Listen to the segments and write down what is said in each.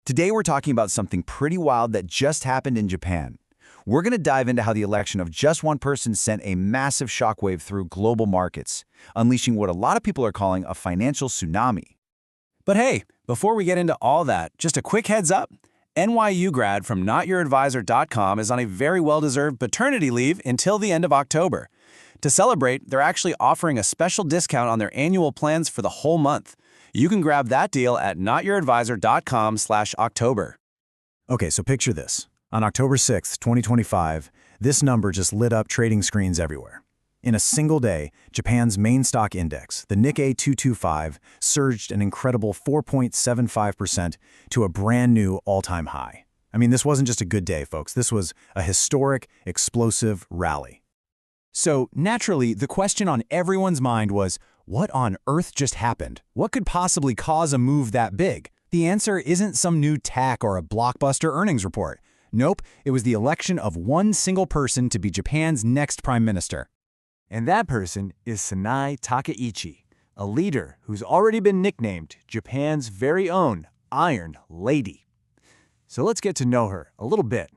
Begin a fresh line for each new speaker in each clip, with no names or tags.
Today we're talking about something pretty wild that just happened in Japan. We're going to dive into how the election of just one person sent a massive shockwave through global markets, unleashing what a lot of people are calling a financial tsunami.
But hey, before we get into all that, just a quick heads up. NYU grad from NotYourAdvisor.com is on a very well-deserved paternity leave until the end of October. To celebrate, they're actually offering a special discount on their annual plans for the whole month. You can grab that deal at NotYourAdvisor.com/October.
Okay, so picture this. On October 6th, 2025, this number just lit up trading screens everywhere. In a single day, Japan's main stock index, the Nikkei 225, surged an incredible 4.75% to a brand new all-time high. I mean, this wasn't just a good day, folks. This was a historic, explosive rally.
So, naturally, the question on everyone's mind was, what on earth just happened? What could possibly cause a move that big? The answer isn't some new tech or a blockbuster earnings report. Nope, it was the election of one single person to be Japan's next prime minister. And that person is Sanae Takaichi, a leader who's already been nicknamed Japan's very own Iron Lady. So let's get to know her a little bit.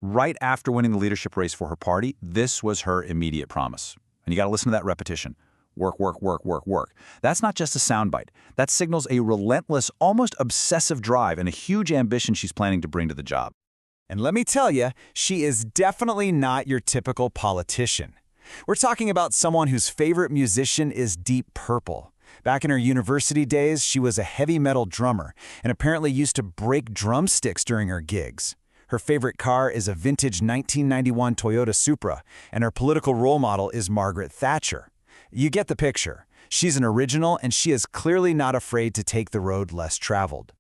Right after winning the leadership race for her party, this was her immediate promise. And you got to listen to that repetition. Work, work, work, work, work. That's not just a soundbite. That signals a relentless, almost obsessive drive and a huge ambition she's planning to bring to the job.
And let me tell you, she is definitely not your typical politician. We're talking about someone whose favorite musician is Deep Purple. Back in her university days, she was a heavy metal drummer and apparently used to break drumsticks during her gigs. Her favorite car is a vintage 1991 Toyota Supra, and her political role model is Margaret Thatcher. You get the picture. She's an original, and she is clearly not afraid to take the road less traveled.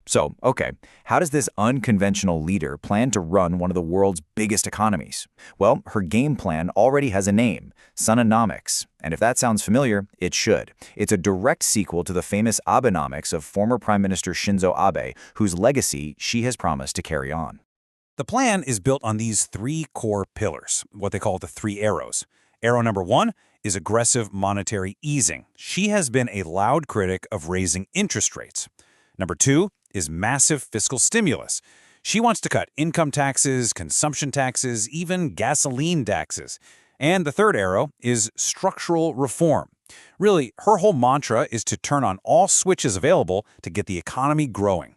So, okay, how does this unconventional leader plan to run one of the world's biggest economies? Well, her game plan already has a name, Sunanomics. And if that sounds familiar, it should. It's a direct sequel to the famous Abenomics of former Prime Minister Shinzo Abe, whose legacy she has promised to carry on.
The plan is built on these three core pillars, what they call the three arrows. Arrow number one is aggressive monetary easing. She has been a loud critic of raising interest rates. Number two is massive fiscal stimulus. She wants to cut income taxes, consumption taxes, even gasoline taxes. And the third arrow is structural reform. Really, her whole mantra is to turn on all switches available to get the economy growing.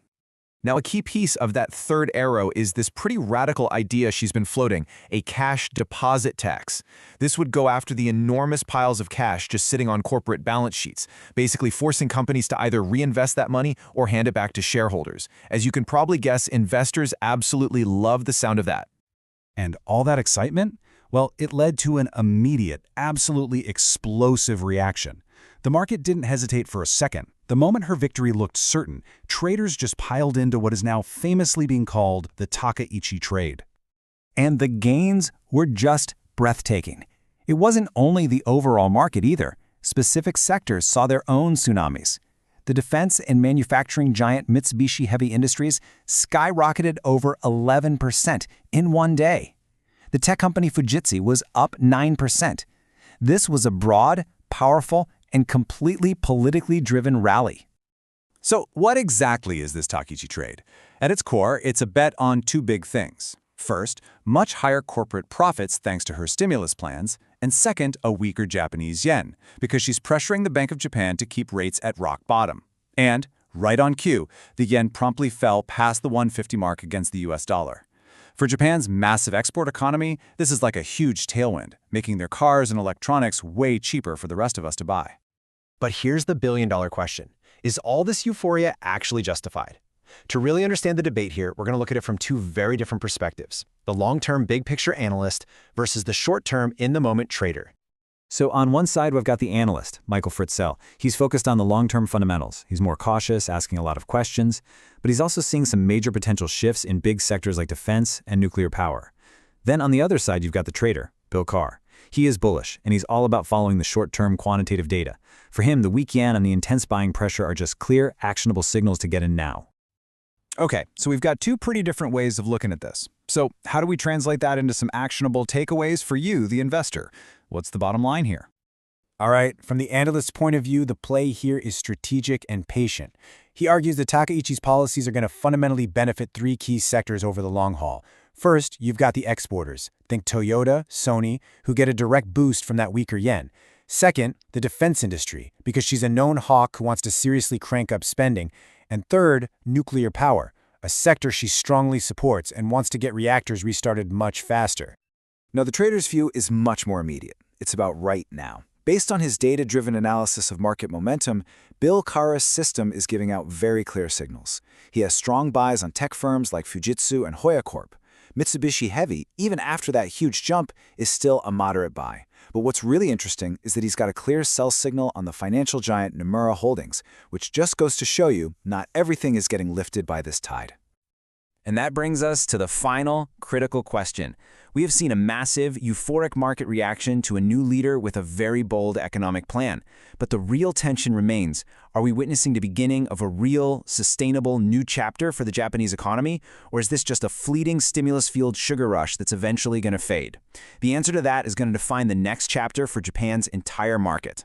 Now, a key piece of that third arrow is this pretty radical idea she's been floating, a cash deposit tax. This would go after the enormous piles of cash just sitting on corporate balance sheets, basically forcing companies to either reinvest that money or hand it back to shareholders. As you can probably guess, investors absolutely love the sound of that.
And all that excitement? Well, it led to an immediate, absolutely explosive reaction. The market didn't hesitate for a second. The moment her victory looked certain, traders just piled into what is now famously being called the Takaichi trade. And the gains were just breathtaking. It wasn't only the overall market either. Specific sectors saw their own tsunamis. The defense and manufacturing giant Mitsubishi Heavy Industries skyrocketed over 11% in one day. The tech company Fujitsu was up 9%. This was a broad, powerful, and completely politically driven rally.
So what exactly is this Takaichi trade? At its core, it's a bet on two big things. First, much higher corporate profits thanks to her stimulus plans, and second, a weaker Japanese yen, because she's pressuring the Bank of Japan to keep rates at rock bottom. And, right on cue, the yen promptly fell past the 150 mark against the US dollar. For Japan's massive export economy, this is like a huge tailwind, making their cars and electronics way cheaper for the rest of us to buy.
But here's the billion-dollar question. Is all this euphoria actually justified? To really understand the debate here, we're going to look at it from two very different perspectives. The long-term big-picture analyst versus the short-term in-the-moment trader.
So on one side, we've got the analyst, Michael Fritzell. He's focused on the long-term fundamentals. He's more cautious, asking a lot of questions, but he's also seeing some major potential shifts in big sectors like defense and nuclear power. Then on the other side, you've got the trader, Bill Carr. He is bullish, and he's all about following the short-term quantitative data. For him, the weak yen and the intense buying pressure are just clear, actionable signals to get in now.
Okay, so we've got two pretty different ways of looking at this. So how do we translate that into some actionable takeaways for you, the investor? What's the bottom line here? All right, from the analyst's point of view, the play here is strategic and patient. He argues that Takaichi's policies are going to fundamentally benefit three key sectors over the long haul. First, you've got the exporters. Think Toyota, Sony, who get a direct boost from that weaker yen. Second, the defense industry, because she's a known hawk who wants to seriously crank up spending. And third, nuclear power, a sector she strongly supports and wants to get reactors restarted much faster.
Now, the trader's view is much more immediate. It's about right now. Based on his data-driven analysis of market momentum, Bill Kara's system is giving out very clear signals. He has strong buys on tech firms like Fujitsu and Hoya Corp. Mitsubishi Heavy, even after that huge jump, is still a moderate buy. But what's really interesting is that he's got a clear sell signal on the financial giant Nomura Holdings, which just goes to show you not everything is getting lifted by this tide.
And that brings us to the final critical question. We have seen a massive, euphoric market reaction to a new leader with a very bold economic plan. But the real tension remains. Are we witnessing the beginning of a real, sustainable new chapter for the Japanese economy? Or is this just a fleeting stimulus-fueled sugar rush that's eventually going to fade? The answer to that is going to define the next chapter for Japan's entire market.